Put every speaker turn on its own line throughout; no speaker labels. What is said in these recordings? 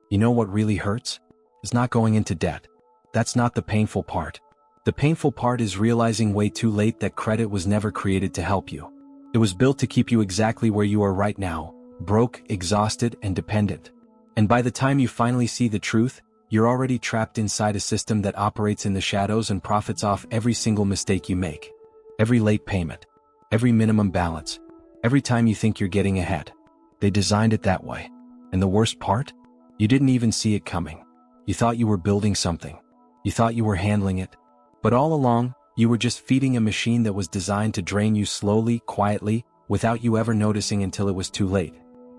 You know what really hurts? It's not going into debt. That's not the painful part. The painful part is realizing way too late that credit was never created to help you. It was built to keep you exactly where you are right now, broke, exhausted, and dependent. And by the time you finally see the truth, you're already trapped inside a system that operates in the shadows and profits off every single mistake you make. Every late payment. Every minimum balance. Every time you think you're getting ahead. They designed it that way. And the worst part? You didn't even see it coming. You thought you were building something. You thought you were handling it. But all along, you were just feeding a machine that was designed to drain you slowly, quietly, without you ever noticing until it was too late.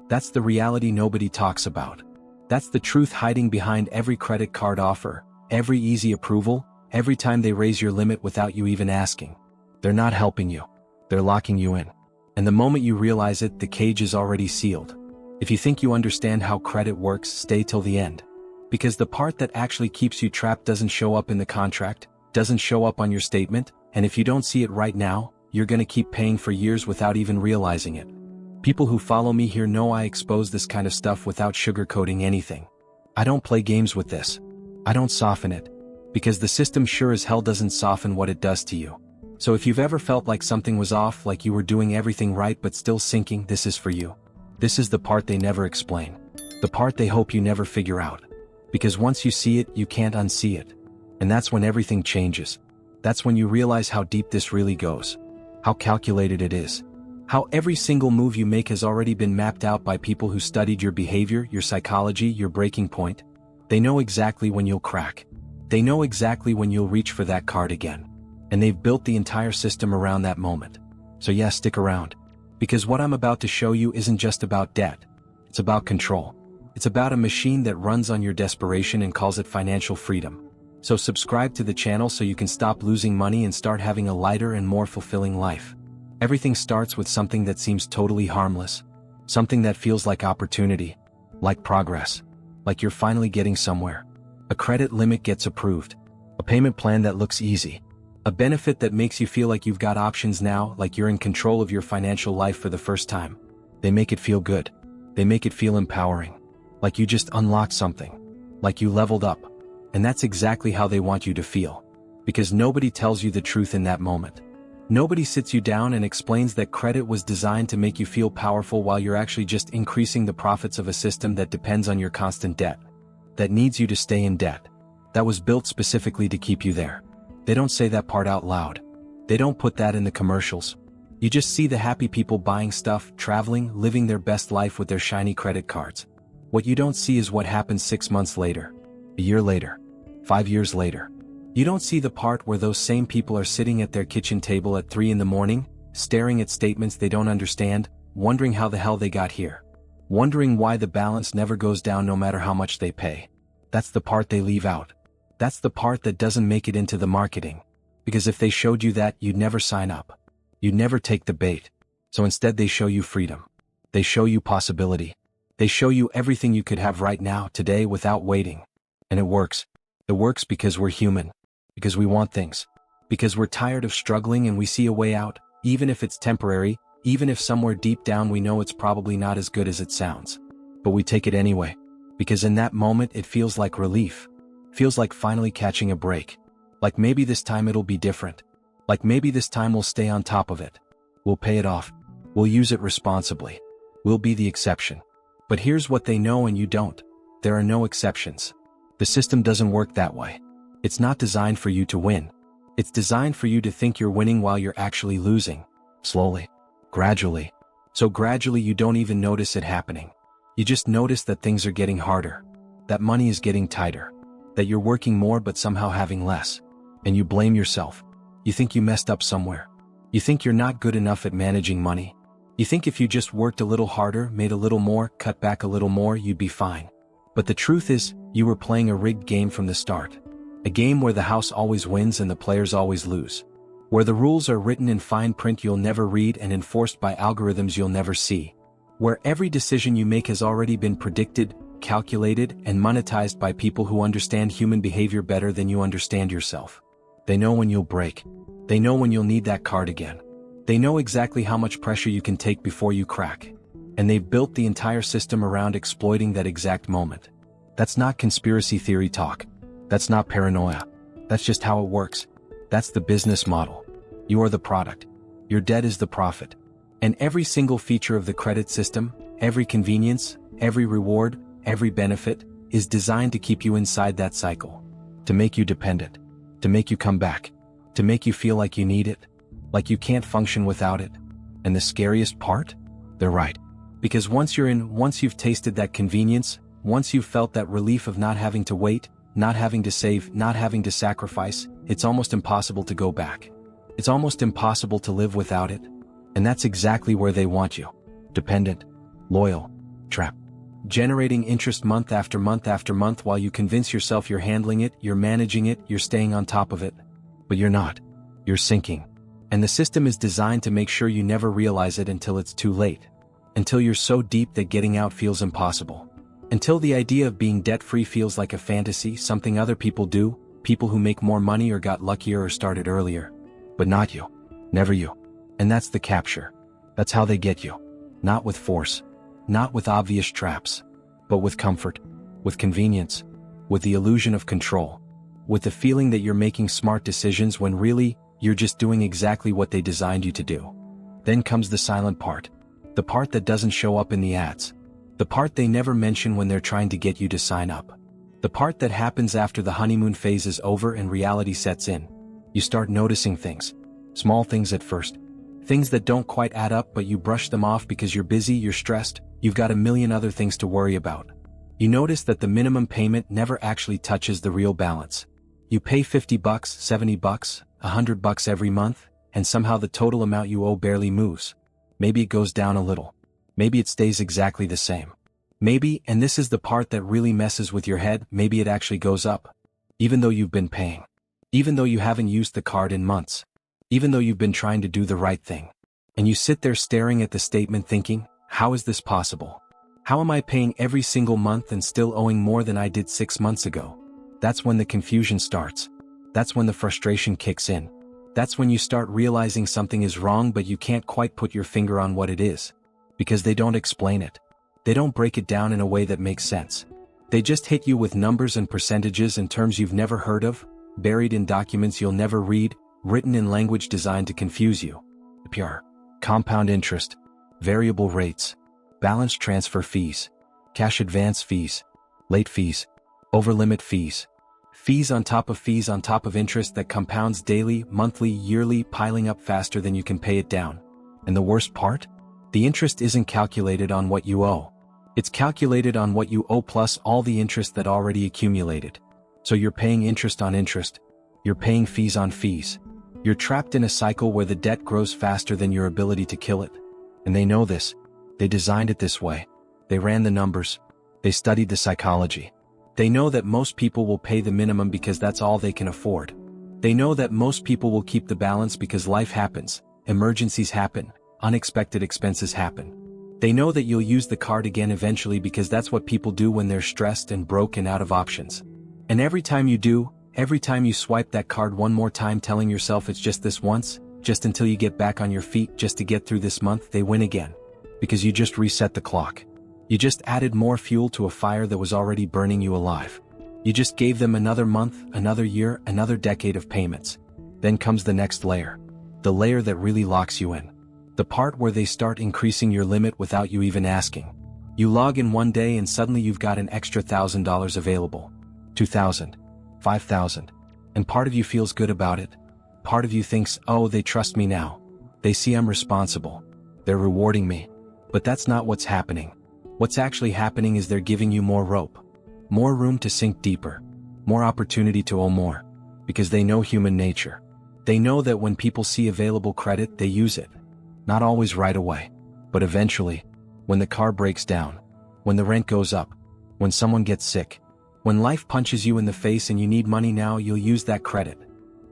That's the reality nobody talks about. That's the truth hiding behind every credit card offer, every easy approval, every time they raise your limit without you even asking. They're not helping you. They're locking you in. And the moment you realize it, the cage is already sealed. If you think you understand how credit works, stay till the end. Because the part that actually keeps you trapped doesn't show up in the contract, doesn't show up on your statement, and if you don't see it right now, you're gonna keep paying for years without even realizing it. People who follow me here know I expose this kind of stuff without sugarcoating anything. I don't play games with this. I don't soften it. Because the system sure as hell doesn't soften what it does to you. So if you've ever felt like something was off, like you were doing everything right but still sinking, this is for you. This is the part they never explain. The part they hope you never figure out. Because once you see it, you can't unsee it. And that's when everything changes. That's when you realize how deep this really goes. How calculated it is. How every single move you make has already been mapped out by people who studied your behavior, your psychology, your breaking point. They know exactly when you'll crack. They know exactly when you'll reach for that card again. And they've built the entire system around that moment. So yeah, stick around. Because what I'm about to show you isn't just about debt. It's about control. It's about a machine that runs on your desperation and calls it financial freedom. So subscribe to the channel so you can stop losing money and start having a lighter and more fulfilling life. Everything starts with something that seems totally harmless. Something that feels like opportunity. Like progress. Like you're finally getting somewhere. A credit limit gets approved. A payment plan that looks easy. A benefit that makes you feel like you've got options now, like you're in control of your financial life for the first time. They make it feel good. They make it feel empowering. Like you just unlocked something. Like you leveled up. And that's exactly how they want you to feel. Because nobody tells you the truth in that moment. Nobody sits you down and explains that credit was designed to make you feel powerful while you're actually just increasing the profits of a system that depends on your constant debt. That needs you to stay in debt. That was built specifically to keep you there. They don't say that part out loud. They don't put that in the commercials. You just see the happy people buying stuff, traveling, living their best life with their shiny credit cards. What you don't see is what happens 6 months later. A year later. 5 years later. You don't see the part where those same people are sitting at their kitchen table at 3 in the morning, staring at statements they don't understand, wondering how the hell they got here. Wondering why the balance never goes down no matter how much they pay. That's the part they leave out. That's the part that doesn't make it into the marketing. Because if they showed you that, you'd never sign up. You'd never take the bait. So instead they show you freedom. They show you possibility. They show you everything you could have right now, today, without waiting. And it works. It works because we're human. Because we want things. Because we're tired of struggling and we see a way out, even if it's temporary, even if somewhere deep down we know it's probably not as good as it sounds. But we take it anyway. Because in that moment it feels like relief. Feels like finally catching a break. Like maybe this time it'll be different. Like maybe this time we'll stay on top of it. We'll pay it off. We'll use it responsibly. We'll be the exception. But here's what they know and you don't. There are no exceptions. The system doesn't work that way. It's not designed for you to win. It's designed for you to think you're winning while you're actually losing. Slowly. Gradually. So gradually you don't even notice it happening. You just notice that things are getting harder. That money is getting tighter. That you're working more but somehow having less. And you blame yourself. You think you messed up somewhere. You think you're not good enough at managing money. You think if you just worked a little harder, made a little more, cut back a little more, you'd be fine. But the truth is, you were playing a rigged game from the start. A game where the house always wins and the players always lose. Where the rules are written in fine print you'll never read and enforced by algorithms you'll never see. Where every decision you make has already been predicted, calculated, and monetized by people who understand human behavior better than you understand yourself. They know when you'll break. They know when you'll need that card again. They know exactly how much pressure you can take before you crack. And they've built the entire system around exploiting that exact moment. That's not conspiracy theory talk. That's not paranoia. That's just how it works. That's the business model. You are the product. Your debt is the profit. And every single feature of the credit system, every convenience, every reward, every benefit, is designed to keep you inside that cycle. To make you dependent. To make you come back. To make you feel like you need it. Like you can't function without it. And the scariest part? They're right. Because once you've tasted that convenience, once you've felt that relief of not having to wait, not having to save, not having to sacrifice, it's almost impossible to go back. It's almost impossible to live without it. And that's exactly where they want you. Dependent, loyal, trapped. Generating interest month after month after month while you convince yourself you're handling it, you're managing it, you're staying on top of it. But you're not. You're sinking. And the system is designed to make sure you never realize it until it's too late. Until you're so deep that getting out feels impossible. Until the idea of being debt-free feels like a fantasy, something other people do, people who make more money or got luckier or started earlier. But not you. Never you. And that's the capture. That's how they get you. Not with force. Not with obvious traps. But with comfort. With convenience. With the illusion of control. With the feeling that you're making smart decisions when really, you're just doing exactly what they designed you to do. Then comes the silent part. The part that doesn't show up in the ads. The part they never mention when they're trying to get you to sign up. The part that happens after the honeymoon phase is over and reality sets in. You start noticing things. Small things at first. Things that don't quite add up, but you brush them off because you're busy, you're stressed, you've got a million other things to worry about. You notice that the minimum payment never actually touches the real balance. You pay $50, $70, $100 every month, and somehow the total amount you owe barely moves. Maybe it goes down a little. Maybe it stays exactly the same. Maybe, and this is the part that really messes with your head, maybe it actually goes up. Even though you've been paying. Even though you haven't used the card in months. Even though you've been trying to do the right thing. And you sit there staring at the statement thinking, how is this possible? How am I paying every single month and still owing more than I did 6 months ago? That's when the confusion starts. That's when the frustration kicks in. That's when you start realizing something is wrong but you can't quite put your finger on what it is. Because they don't explain it. They don't break it down in a way that makes sense. They just hit you with numbers and percentages and terms you've never heard of, buried in documents you'll never read, written in language designed to confuse you. APR, compound interest, variable rates, balance transfer fees, cash advance fees, late fees, over-limit fees, fees on top of fees on top of interest that compounds daily, monthly, yearly, piling up faster than you can pay it down. And the worst part? The interest isn't calculated on what you owe. It's calculated on what you owe plus all the interest that already accumulated. So you're paying interest on interest. You're paying fees on fees. You're trapped in a cycle where the debt grows faster than your ability to kill it. And they know this. They designed it this way. They ran the numbers. They studied the psychology. They know that most people will pay the minimum because that's all they can afford. They know that most people will keep the balance because life happens, emergencies happen, unexpected expenses happen. They know that you'll use the card again eventually because that's what people do when they're stressed and broke and out of options. And every time you do, every time you swipe that card one more time telling yourself it's just this once, just until you get back on your feet just to get through this month, they win again. Because you just reset the clock. You just added more fuel to a fire that was already burning you alive. You just gave them another month, another year, another decade of payments. Then comes the next layer. The layer that really locks you in. The part where they start increasing your limit without you even asking. You log in one day and suddenly you've got an extra $1,000 available. $2,000. $5,000. And part of you feels good about it. Part of you thinks, oh, they trust me now. They see I'm responsible. They're rewarding me. But that's not what's happening. What's actually happening is they're giving you more rope. More room to sink deeper. More opportunity to owe more. Because they know human nature. They know that when people see available credit, they use it. Not always right away. But eventually, when the car breaks down, when the rent goes up, when someone gets sick, when life punches you in the face and you need money now, you'll use that credit.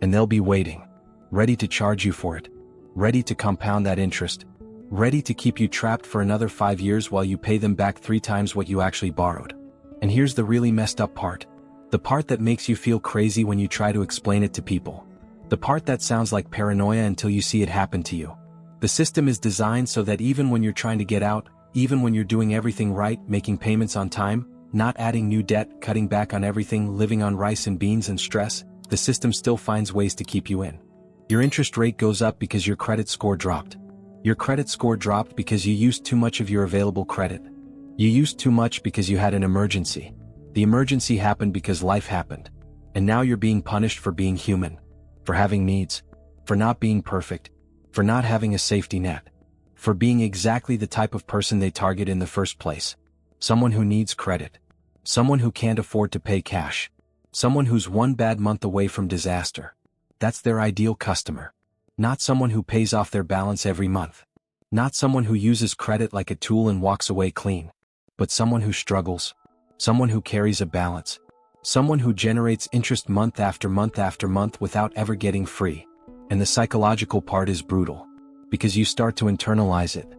And they'll be waiting. Ready to charge you for it. Ready to compound that interest. Ready to keep you trapped for another 5 years while you pay them back 3 times what you actually borrowed. And here's the really messed up part. The part that makes you feel crazy when you try to explain it to people. The part that sounds like paranoia until you see it happen to you. The system is designed so that even when you're trying to get out, even when you're doing everything right, making payments on time, not adding new debt, cutting back on everything, living on rice and beans and stress, the system still finds ways to keep you in. Your interest rate goes up because your credit score dropped. Your credit score dropped because you used too much of your available credit. You used too much because you had an emergency. The emergency happened because life happened. And now you're being punished for being human, for having needs, for not being perfect, for not having a safety net, for being exactly the type of person they target in the first place. Someone who needs credit. Someone who can't afford to pay cash. Someone who's one bad month away from disaster. That's their ideal customer. Not someone who pays off their balance every month. Not someone who uses credit like a tool and walks away clean. But someone who struggles. Someone who carries a balance. Someone who generates interest month after month after month without ever getting free. And the psychological part is brutal. Because you start to internalize it.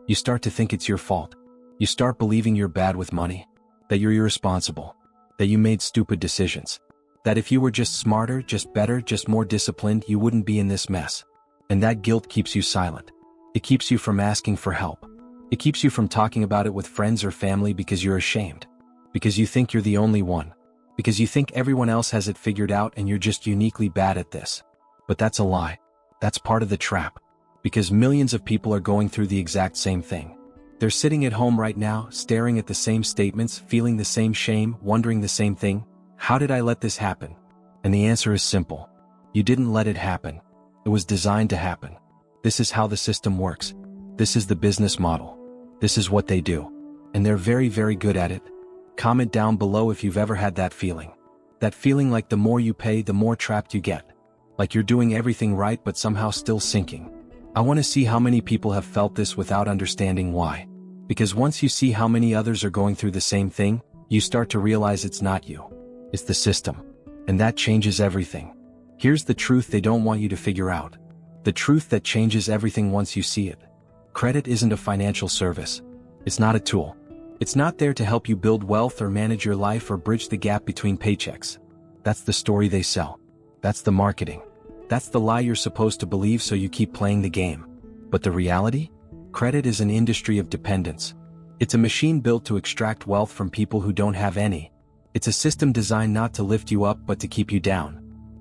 You start to think it's your fault. You start believing you're bad with money. That you're irresponsible. That you made stupid decisions. That if you were just smarter, just better, just more disciplined, you wouldn't be in this mess. And that guilt keeps you silent. It keeps you from asking for help. It keeps you from talking about it with friends or family because you're ashamed. Because you think you're the only one. Because you think everyone else has it figured out and you're just uniquely bad at this. But that's a lie. That's part of the trap. Because millions of people are going through the exact same thing. They're sitting at home right now, staring at the same statements, feeling the same shame, wondering the same thing. How did I let this happen? And the answer is simple. You didn't let it happen. It was designed to happen. This is how the system works. This is the business model. This is what they do. And they're very, very good at it. Comment down below if you've ever had that feeling. That feeling like the more you pay, the more trapped you get. Like you're doing everything right but somehow still sinking. I want to see how many people have felt this without understanding why. Because once you see how many others are going through the same thing, you start to realize it's not you. It's the system. And that changes everything. Here's the truth they don't want you to figure out. The truth that changes everything once you see it. Credit isn't a financial service. It's not a tool. It's not there to help you build wealth or manage your life or bridge the gap between paychecks. That's the story they sell. That's the marketing. That's the lie you're supposed to believe so you keep playing the game. But the reality? Credit is an industry of dependence. It's a machine built to extract wealth from people who don't have any. It's a system designed not to lift you up but to keep you down.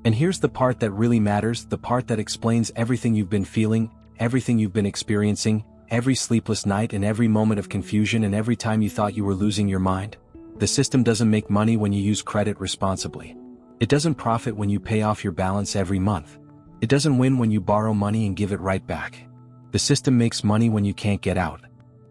And here's the part that really matters, the part that explains everything you've been feeling, everything you've been experiencing, every sleepless night and every moment of confusion and every time you thought you were losing your mind. The system doesn't make money when you use credit responsibly. It doesn't profit when you pay off your balance every month. It doesn't win when you borrow money and give it right back. The system makes money when you can't get out.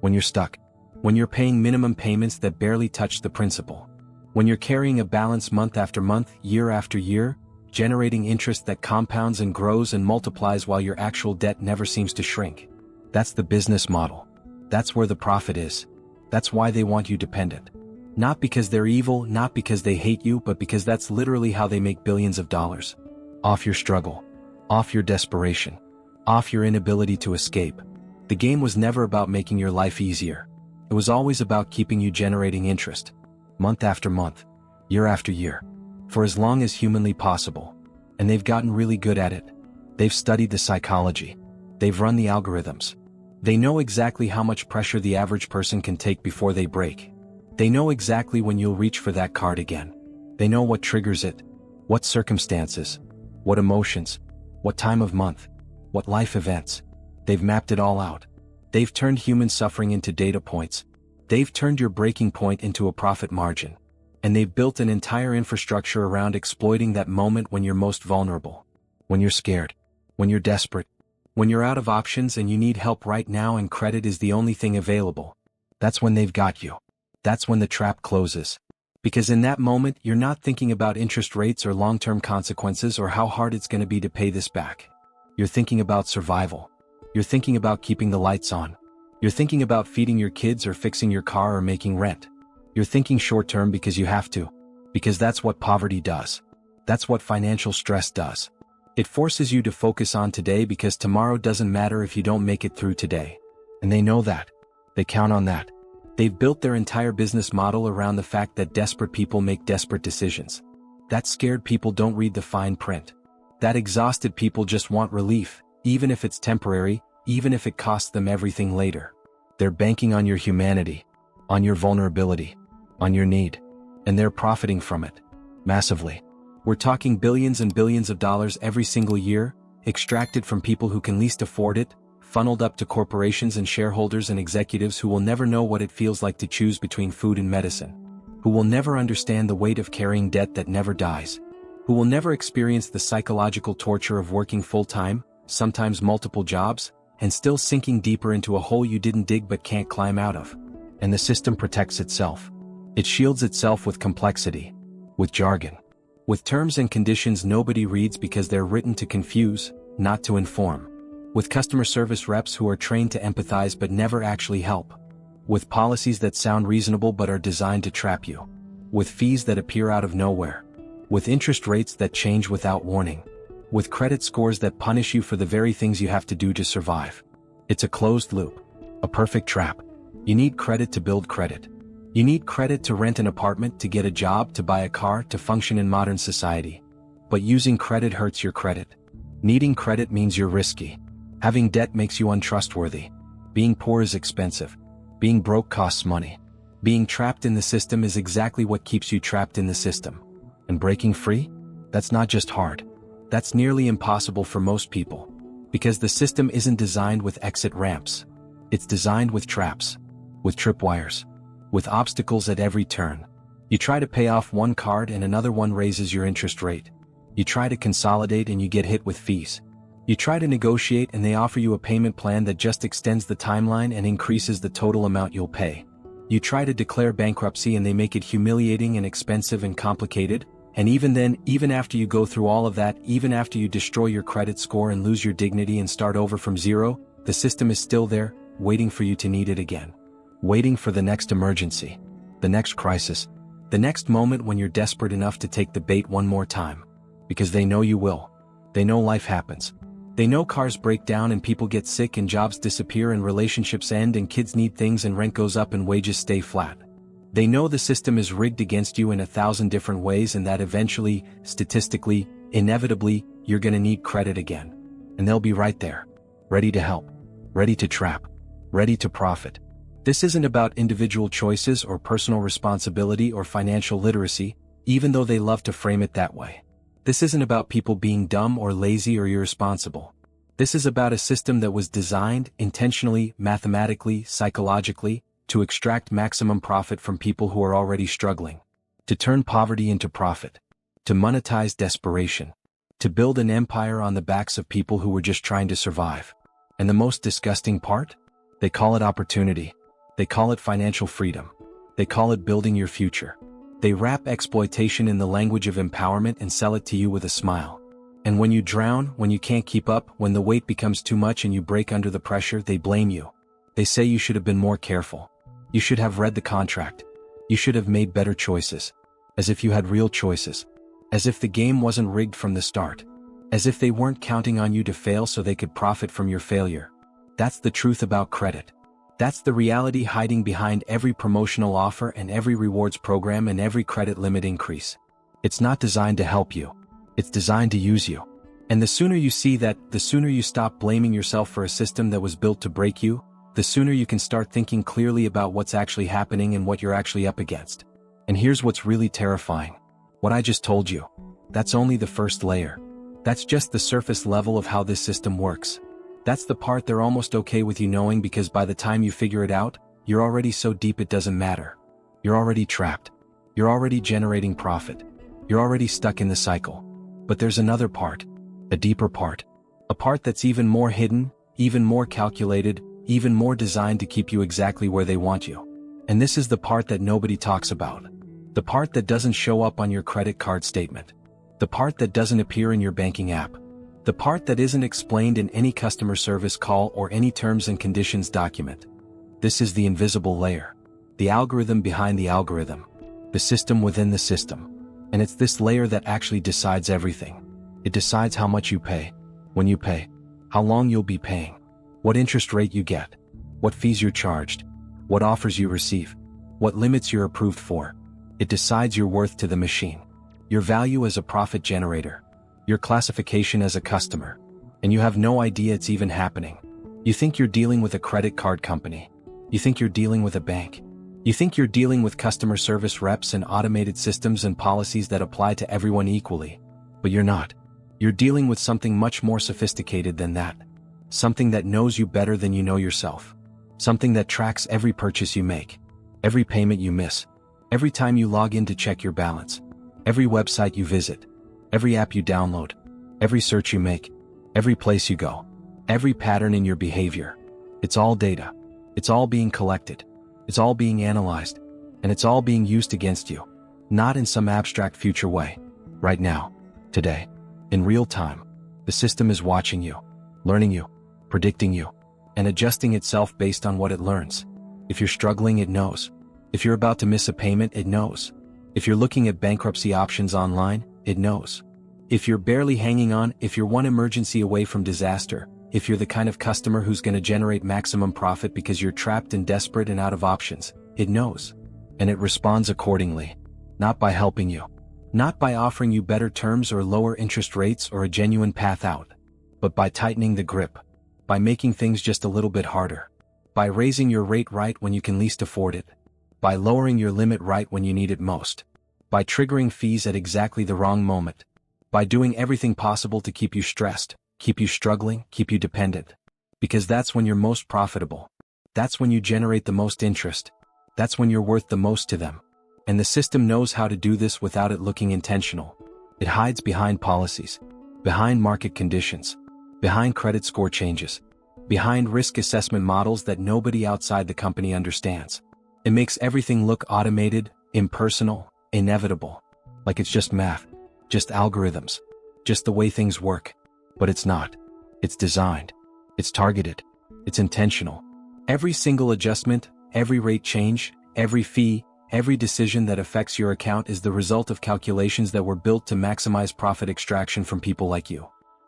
When you're stuck. When you're paying minimum payments that barely touch the principal. When you're carrying a balance month after month, year after year, generating interest that compounds and grows and multiplies while your actual debt never seems to shrink. That's the business model. That's where the profit is. That's why they want you dependent. Not because they're evil, not because they hate you, but because that's literally how they make billions of dollars. Off your struggle. Off your desperation. Off your inability to escape. The game was never about making your life easier. It was always about keeping you generating interest. Month after month. Year after year. For as long as humanly possible. And they've gotten really good at it. They've studied the psychology. They've run the algorithms. They know exactly how much pressure the average person can take before they break. They know exactly when you'll reach for that card again. They know what triggers it. What circumstances. What emotions. What time of month. What life events. They've mapped it all out. They've turned human suffering into data points. They've turned your breaking point into a profit margin. And they've built an entire infrastructure around exploiting that moment when you're most vulnerable. When you're scared. When you're desperate. When you're out of options and you need help right now and credit is the only thing available. That's when they've got you. That's when the trap closes. Because in that moment, you're not thinking about interest rates or long-term consequences or how hard it's going to be to pay this back. You're thinking about survival. You're thinking about keeping the lights on. You're thinking about feeding your kids or fixing your car or making rent. You're thinking short-term because you have to. Because that's what poverty does. That's what financial stress does. It forces you to focus on today because tomorrow doesn't matter if you don't make it through today. And they know that. They count on that. They've built their entire business model around the fact that desperate people make desperate decisions. That scared people don't read the fine print. That exhausted people just want relief, even if it's temporary, even if it costs them everything later. They're banking on your humanity, on your vulnerability, on your need. And they're profiting from it. Massively. We're talking billions and billions of dollars every single year, extracted from people who can least afford it, funneled up to corporations and shareholders and executives who will never know what it feels like to choose between food and medicine, who will never understand the weight of carrying debt that never dies, who will never experience the psychological torture of working full-time, sometimes multiple jobs, and still sinking deeper into a hole you didn't dig but can't climb out of. And the system protects itself. It shields itself with complexity, with jargon, with terms and conditions nobody reads because they're written to confuse, not to inform, with customer service reps who are trained to empathize but never actually help, with policies that sound reasonable but are designed to trap you, with fees that appear out of nowhere, with interest rates that change without warning, with credit scores that punish you for the very things you have to do to survive. It's a closed loop, a perfect trap. You need credit to build credit. You need credit to rent an apartment, to get a job, to buy a car, to function in modern society. But using credit hurts your credit. Needing credit means you're risky. Having debt makes you untrustworthy. Being poor is expensive. Being broke costs money. Being trapped in the system is exactly what keeps you trapped in the system. And breaking free? That's not just hard. That's nearly impossible for most people. Because the system isn't designed with exit ramps. It's designed with traps. With tripwires. With obstacles at every turn. You try to pay off one card and another one raises your interest rate. You try to consolidate and you get hit with fees. You try to negotiate and they offer you a payment plan that just extends the timeline and increases the total amount you'll pay. You try to declare bankruptcy and they make it humiliating and expensive and complicated. And even then, even after you go through all of that, even after you destroy your credit score and lose your dignity and start over from zero, the system is still there, waiting for you to need it again. Waiting for the next emergency, the next crisis, the next moment when you're desperate enough to take the bait one more time. Because they know you will. They know life happens. They know cars break down and people get sick and jobs disappear and relationships end and kids need things and rent goes up and wages stay flat. They know the system is rigged against you in 1,000 different ways and that eventually, statistically, inevitably, you're gonna need credit again. And they'll be right there. Ready to help. Ready to trap. Ready to profit. This isn't about individual choices or personal responsibility or financial literacy, even though they love to frame it that way. This isn't about people being dumb or lazy or irresponsible. This is about a system that was designed, intentionally, mathematically, psychologically, to extract maximum profit from people who are already struggling. To turn poverty into profit. To monetize desperation. To build an empire on the backs of people who were just trying to survive. And the most disgusting part? They call it opportunity. They call it financial freedom. They call it building your future. They wrap exploitation in the language of empowerment and sell it to you with a smile. And when you drown, when you can't keep up, when the weight becomes too much and you break under the pressure, they blame you. They say you should have been more careful. You should have read the contract. You should have made better choices. As if you had real choices. As if the game wasn't rigged from the start. As if they weren't counting on you to fail so they could profit from your failure. That's the truth about credit. That's the reality hiding behind every promotional offer and every rewards program and every credit limit increase. It's not designed to help you. It's designed to use you. And the sooner you see that, the sooner you stop blaming yourself for a system that was built to break you, the sooner you can start thinking clearly about what's actually happening and what you're actually up against. And here's what's really terrifying. What I just told you. That's only the first layer. That's just the surface level of how this system works. That's the part they're almost okay with you knowing because by the time you figure it out, you're already so deep it doesn't matter. You're already trapped. You're already generating profit. You're already stuck in the cycle. But there's another part. A deeper part. A part that's even more hidden, even more calculated, even more designed to keep you exactly where they want you. And this is the part that nobody talks about. The part that doesn't show up on your credit card statement. The part that doesn't appear in your banking app. The part that isn't explained in any customer service call or any terms and conditions document. This is the invisible layer. The algorithm behind the algorithm. The system within the system. And it's this layer that actually decides everything. It decides how much you pay, when you pay, how long you'll be paying, what interest rate you get, what fees you're charged, what offers you receive, what limits you're approved for. It decides your worth to the machine, your value as a profit generator, your classification as a customer, and you have no idea it's even happening. You think you're dealing with a credit card company. You think you're dealing with a bank. You think you're dealing with customer service reps and automated systems and policies that apply to everyone equally, but you're not. You're dealing with something much more sophisticated than that. Something that knows you better than you know yourself. Something that tracks every purchase you make, every payment you miss, every time you log in to check your balance, every website you visit, every app you download, every search you make, every place you go, every pattern in your behavior. It's all data. It's all being collected. It's all being analyzed. And it's all being used against you. Not in some abstract future way. Right now. Today. In real time. The system is watching you, learning you, predicting you, and adjusting itself based on what it learns. If you're struggling, it knows. If you're about to miss a payment, it knows. If you're looking at bankruptcy options online, it knows. If you're barely hanging on, if you're one emergency away from disaster, if you're the kind of customer who's going to generate maximum profit because you're trapped and desperate and out of options, it knows. And it responds accordingly. Not by helping you. Not by offering you better terms or lower interest rates or a genuine path out. But by tightening the grip. By making things just a little bit harder. By raising your rate right when you can least afford it. By lowering your limit right when you need it most. By triggering fees at exactly the wrong moment. By doing everything possible to keep you stressed, keep you struggling, keep you dependent. Because that's when you're most profitable. That's when you generate the most interest. That's when you're worth the most to them. And the system knows how to do this without it looking intentional. It hides behind policies, behind market conditions, behind credit score changes, behind risk assessment models that nobody outside the company understands. It makes everything look automated, impersonal, inevitable. Like it's just math, just algorithms, just the way things work. But it's not. It's designed. It's targeted. It's intentional. Every single adjustment, every rate change, every fee, every decision that affects your account is the result of calculations that were built to maximize profit extraction from people like you.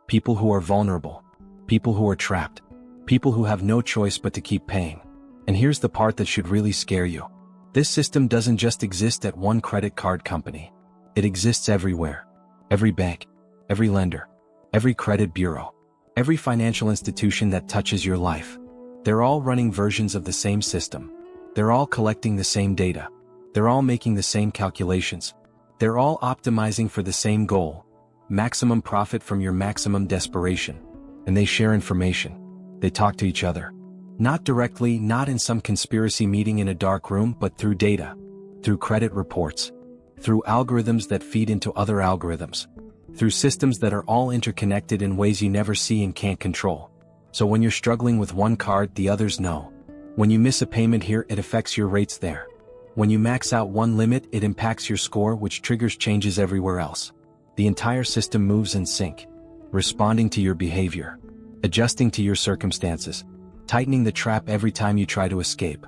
People who are vulnerable. People who are trapped. People who have no choice but to keep paying. And here's the part that should really scare you. This system doesn't just exist at one credit card company. It exists everywhere. Every bank, every lender, every credit bureau, every financial institution that touches your life. They're all running versions of the same system. They're all collecting the same data. They're all making the same calculations. They're all optimizing for the same goal. Maximum profit from your maximum desperation. And they share information. They talk to each other. Not directly, not in some conspiracy meeting in a dark room, but through data. Through credit reports. Through algorithms that feed into other algorithms. Through systems that are all interconnected in ways you never see and can't control. So when you're struggling with one card, the others know. When you miss a payment here, it affects your rates there. When you max out one limit, it impacts your score, which triggers changes everywhere else. The entire system moves in sync, responding to your behavior, adjusting to your circumstances, tightening the trap every time you try to escape.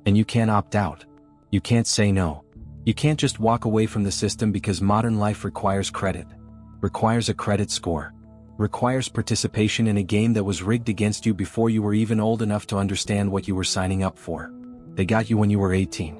And you can't opt out. You can't say no. You can't just walk away from the system because modern life requires credit, requires a credit score, requires participation in a game that was rigged against you before you were even old enough to understand what you were signing up for. They got you when you were 18,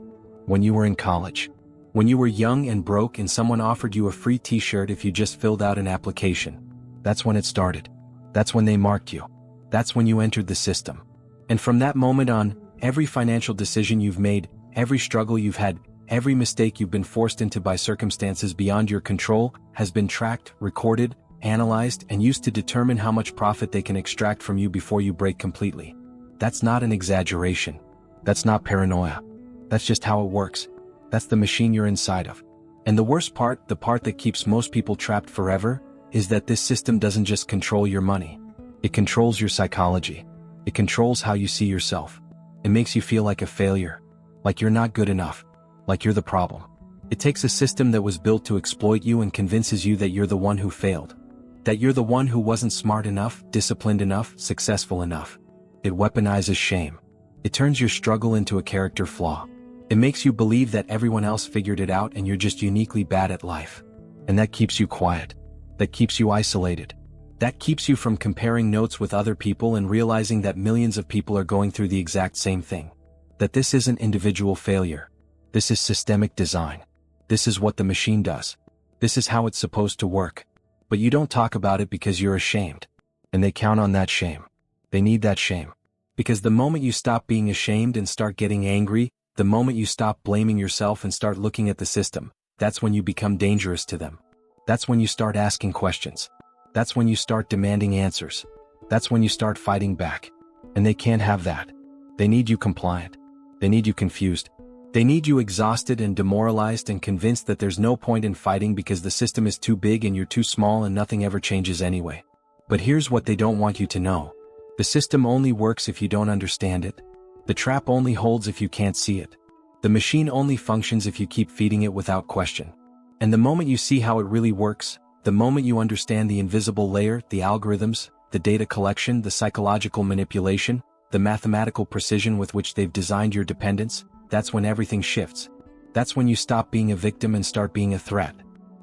when you were in college, when you were young and broke and someone offered you a free t-shirt if you just filled out an application. That's when it started. That's when they marked you. That's when you entered the system. And from that moment on, every financial decision you've made, every struggle you've had, every mistake you've been forced into by circumstances beyond your control has been tracked, recorded, analyzed, and used to determine how much profit they can extract from you before you break completely. That's not an exaggeration. That's not paranoia. That's just how it works. That's the machine you're inside of. And the worst part, the part that keeps most people trapped forever, is that this system doesn't just control your money. It controls your psychology. It controls how you see yourself. It makes you feel like a failure, like you're not good enough, like you're the problem. It takes a system that was built to exploit you and convinces you that you're the one who failed, that you're the one who wasn't smart enough, disciplined enough, successful enough. It weaponizes shame. It turns your struggle into a character flaw. It makes you believe that everyone else figured it out and you're just uniquely bad at life. And that keeps you quiet. That keeps you isolated. That keeps you from comparing notes with other people and realizing that millions of people are going through the exact same thing. That this isn't individual failure. This is systemic design. This is what the machine does. This is how it's supposed to work. But you don't talk about it because you're ashamed. And they count on that shame. They need that shame. Because the moment you stop being ashamed and start getting angry, The moment you stop blaming yourself and start looking at the system, that's when you become dangerous to them. That's when you start asking questions. That's when you start demanding answers. That's when you start fighting back. And they can't have that. They need you compliant. They need you confused. They need you exhausted and demoralized and convinced that there's no point in fighting because the system is too big and you're too small and nothing ever changes anyway. But here's what they don't want you to know. The system only works if you don't understand it. The trap only holds if you can't see it. The machine only functions if you keep feeding it without question. And the moment you see how it really works, the moment you understand the invisible layer, the algorithms, the data collection, the psychological manipulation, the mathematical precision with which they've designed your dependence, that's when everything shifts. That's when you stop being a victim and start being a threat.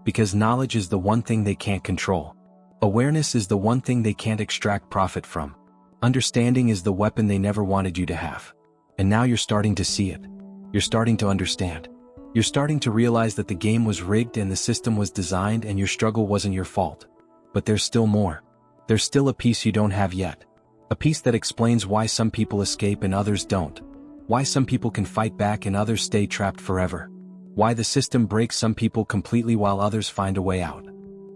Because knowledge is the one thing they can't control. Awareness is the one thing they can't extract profit from. Understanding is the weapon they never wanted you to have. And now you're starting to see it. You're starting to understand. You're starting to realize that the game was rigged and the system was designed and your struggle wasn't your fault. But there's still more. There's still a piece you don't have yet. A piece that explains why some people escape and others don't. Why some people can fight back and others stay trapped forever. Why the system breaks some people completely while others find a way out.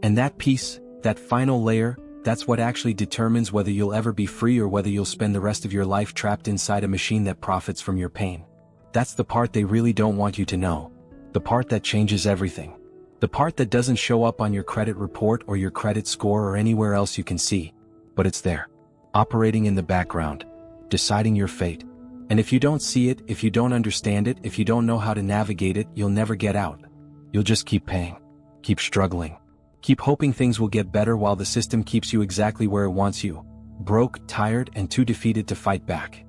And that piece, that final layer, that's what actually determines whether you'll ever be free or whether you'll spend the rest of your life trapped inside a machine that profits from your pain. That's the part they really don't want you to know. The part that changes everything. The part that doesn't show up on your credit report or your credit score or anywhere else you can see. But it's there. Operating in the background. Deciding your fate. And if you don't see it, if you don't understand it, if you don't know how to navigate it, you'll never get out. You'll just keep paying. Keep struggling. Keep hoping things will get better while the system keeps you exactly where it wants you. Broke, tired, and too defeated to fight back.